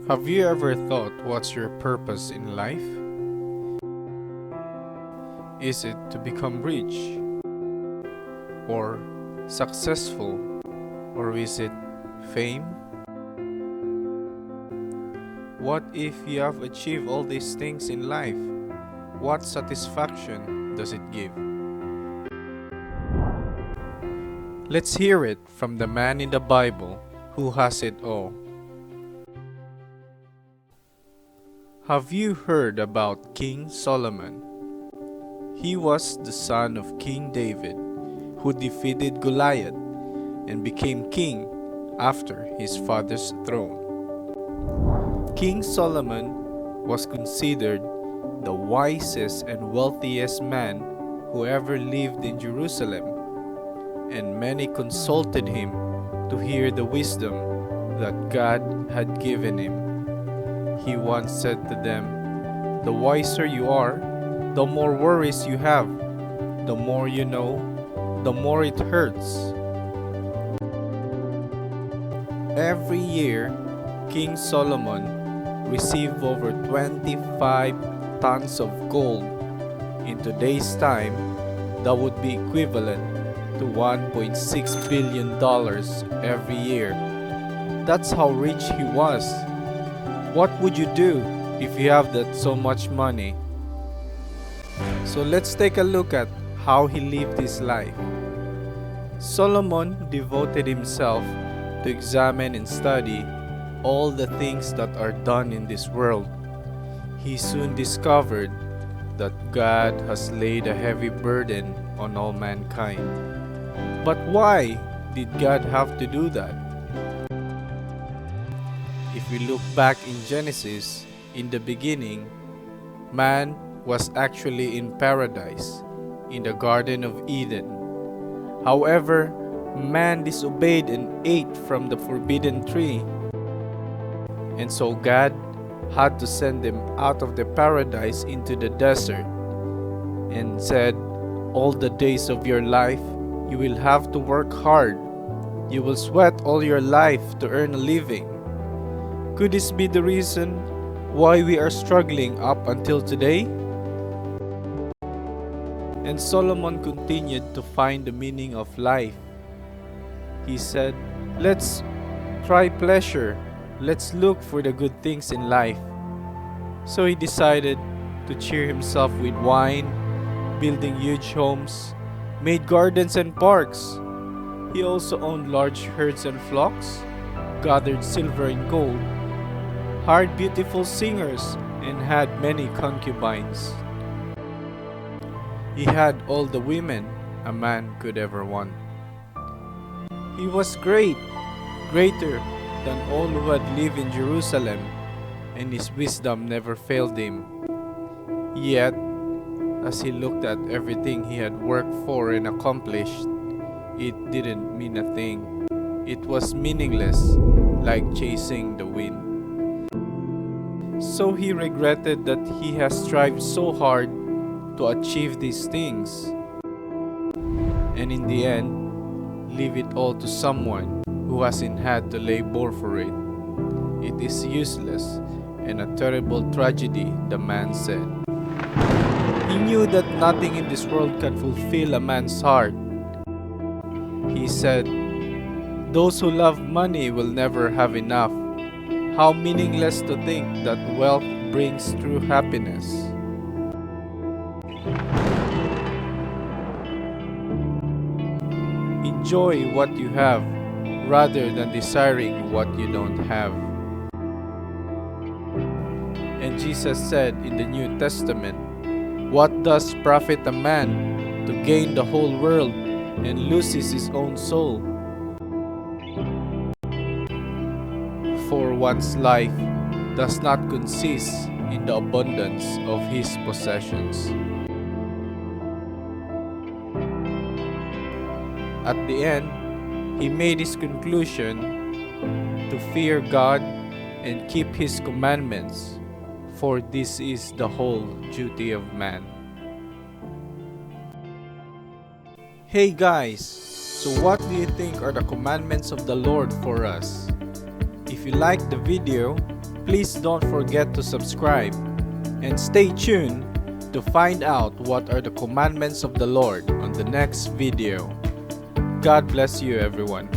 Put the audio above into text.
Have you ever thought what's your purpose in life? Is it to become rich or successful, or is it fame? What if you have achieved all these things in life? What satisfaction does it give? Let's hear it from the man in the Bible who has it all. Have you heard about King Solomon? He was the son of King David, who defeated Goliath and became king after his father's throne. King Solomon was considered the wisest and wealthiest man who ever lived in Jerusalem, and many consulted him to hear the wisdom that God had given him. He once said to them, "The wiser you are, the more worries you have. The more you know, the more it hurts." Every year, King Solomon received over 25 tons of gold. In today's time, that would be equivalent to $1.6 billion every year. That's how rich he was. What would you do if you have that so much money? So let's take a look at how he lived his life. Solomon devoted himself to examine and study all the things that are done in this world. He soon discovered that God has laid a heavy burden on all mankind. But why did God have to do that? If we look back in Genesis, in the beginning, man was actually in paradise, in the Garden of Eden. However, man disobeyed and ate from the forbidden tree. And so God had to send them out of the paradise into the desert and said, "All the days of your life, you will have to work hard. You will sweat all your life to earn a living." Could this be the reason why we are struggling up until today? And Solomon continued to find the meaning of life. He said, "Let's try pleasure. Let's look for the good things in life." So he decided to cheer himself with wine, building huge homes, made gardens and parks. He also owned large herds and flocks, gathered silver and gold, hired beautiful singers, and had many concubines. He had all the women a man could ever want. He was great, greater than all who had lived in Jerusalem, and his wisdom never failed him. Yet, as he looked at everything he had worked for and accomplished, it didn't mean a thing. It was meaningless, like chasing the wind. So he regretted that he has strived so hard to achieve these things, and in the end, leave it all to someone who hasn't had to labor for it. It is useless and a terrible tragedy, the man said. He knew that nothing in this world can fulfill a man's heart. He said, "Those who love money will never have enough." How meaningless to think that wealth brings true happiness. Enjoy what you have rather than desiring what you don't have. And Jesus said in the New Testament, "What does profit a man to gain the whole world and loses his own soul? For one's life does not consist in the abundance of his possessions." At the end, he made his conclusion to fear God and keep his commandments, for this is the whole duty of man. Hey guys, so what do you think are the commandments of the Lord for us? If you liked the video, Please don't forget to subscribe and stay tuned to find out what are the commandments of the Lord on the next video. God bless you, everyone.